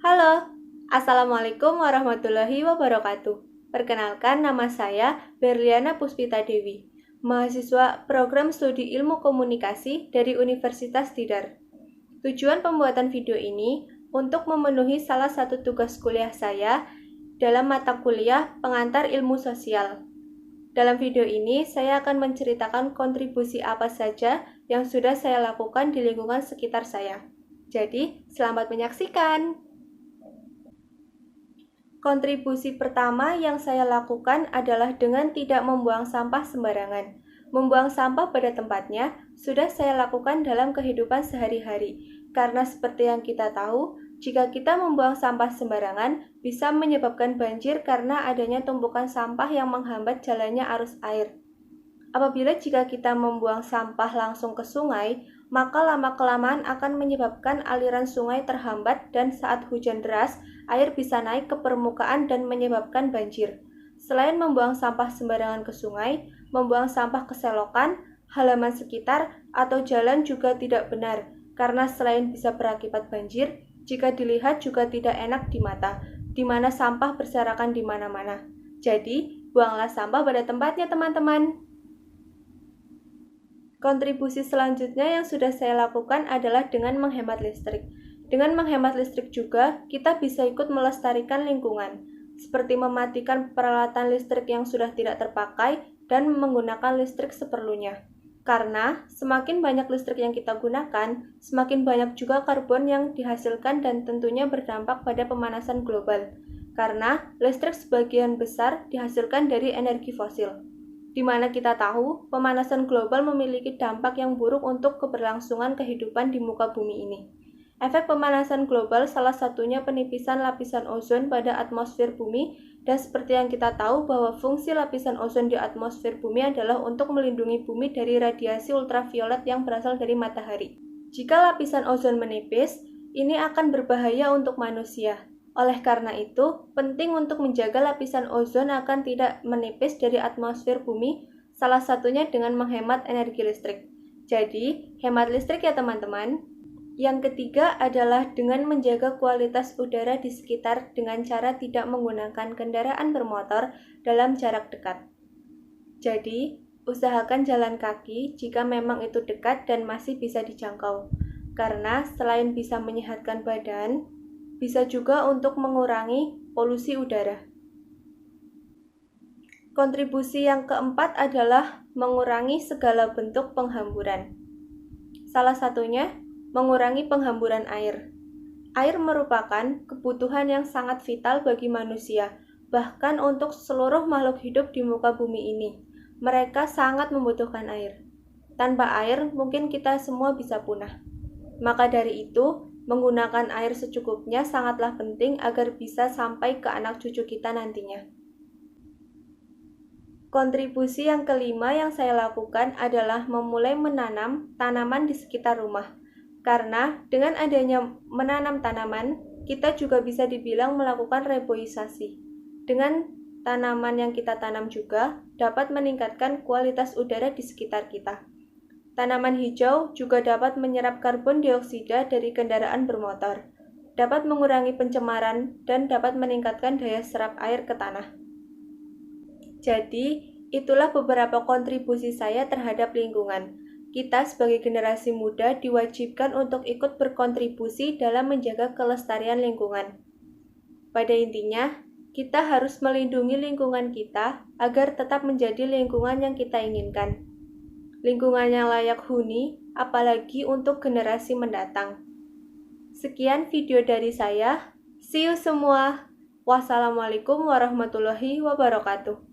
Halo, Assalamualaikum warahmatullahi wabarakatuh. Perkenalkan, nama saya Berliana Puspita Dewi, mahasiswa Program Studi Ilmu Komunikasi dari Universitas Tidar. Tujuan pembuatan video ini untuk memenuhi salah satu tugas kuliah saya dalam mata kuliah Pengantar Ilmu Sosial. Dalam video ini, saya akan menceritakan kontribusi apa saja yang sudah saya lakukan di lingkungan sekitar saya. Jadi, selamat menyaksikan! Kontribusi pertama yang saya lakukan adalah dengan tidak membuang sampah sembarangan. Membuang sampah pada tempatnya sudah saya lakukan dalam kehidupan sehari-hari, karena seperti yang kita tahu, jika kita membuang sampah sembarangan bisa menyebabkan banjir karena adanya tumpukan sampah yang menghambat jalannya arus air. Apabila jika kita membuang sampah langsung ke sungai, maka lama-kelamaan akan menyebabkan aliran sungai terhambat dan saat hujan deras, air bisa naik ke permukaan dan menyebabkan banjir. Selain membuang sampah sembarangan ke sungai, membuang sampah ke selokan, halaman sekitar, atau jalan juga tidak benar, karena selain bisa berakibat banjir, jika dilihat juga tidak enak di mata, di mana sampah berserakan di mana-mana. Jadi, buanglah sampah pada tempatnya, teman-teman. Kontribusi selanjutnya yang sudah saya lakukan adalah dengan menghemat listrik. Dengan menghemat listrik juga, kita bisa ikut melestarikan lingkungan, seperti mematikan peralatan listrik yang sudah tidak terpakai dan menggunakan listrik seperlunya. Karena semakin banyak listrik yang kita gunakan, semakin banyak juga karbon yang dihasilkan dan tentunya berdampak pada pemanasan global. Karena listrik sebagian besar dihasilkan dari energi fosil, di mana kita tahu pemanasan global memiliki dampak yang buruk untuk keberlangsungan kehidupan di muka bumi ini. Efek pemanasan global salah satunya penipisan lapisan ozon pada atmosfer bumi, dan seperti yang kita tahu bahwa fungsi lapisan ozon di atmosfer bumi adalah untuk melindungi bumi dari radiasi ultraviolet yang berasal dari matahari. Jika lapisan ozon menipis, ini akan berbahaya untuk manusia. Oleh karena itu, penting untuk menjaga lapisan ozon akan tidak menipis dari atmosfer bumi, salah satunya dengan menghemat energi listrik. Jadi, hemat listrik ya teman-teman. Yang ketiga adalah dengan menjaga kualitas udara di sekitar dengan cara tidak menggunakan kendaraan bermotor dalam jarak dekat. Jadi, usahakan jalan kaki jika memang itu dekat dan masih bisa dijangkau. Karena selain bisa menyehatkan badan, bisa juga untuk mengurangi polusi udara. Kontribusi yang keempat adalah mengurangi segala bentuk penghamburan. Salah satunya, mengurangi penghamburan air. Air merupakan kebutuhan yang sangat vital bagi manusia, bahkan untuk seluruh makhluk hidup di muka bumi ini. Mereka sangat membutuhkan air. Tanpa air, mungkin kita semua bisa punah. Maka dari itu, menggunakan air secukupnya sangatlah penting agar bisa sampai ke anak cucu kita nantinya. Kontribusi yang kelima yang saya lakukan adalah memulai menanam tanaman di sekitar rumah. Karena dengan adanya menanam tanaman, kita juga bisa dibilang melakukan reboisasi. Dengan tanaman yang kita tanam juga dapat meningkatkan kualitas udara di sekitar kita. Tanaman hijau juga dapat menyerap karbon dioksida dari kendaraan bermotor, dapat mengurangi pencemaran, dan dapat meningkatkan daya serap air ke tanah. Jadi, itulah beberapa kontribusi saya terhadap lingkungan. Kita sebagai generasi muda diwajibkan untuk ikut berkontribusi dalam menjaga kelestarian lingkungan. Pada intinya, kita harus melindungi lingkungan kita agar tetap menjadi lingkungan yang kita inginkan. Lingkungan yang layak huni, apalagi untuk generasi mendatang. Sekian video dari saya. See you semua. Wassalamualaikum warahmatullahi wabarakatuh.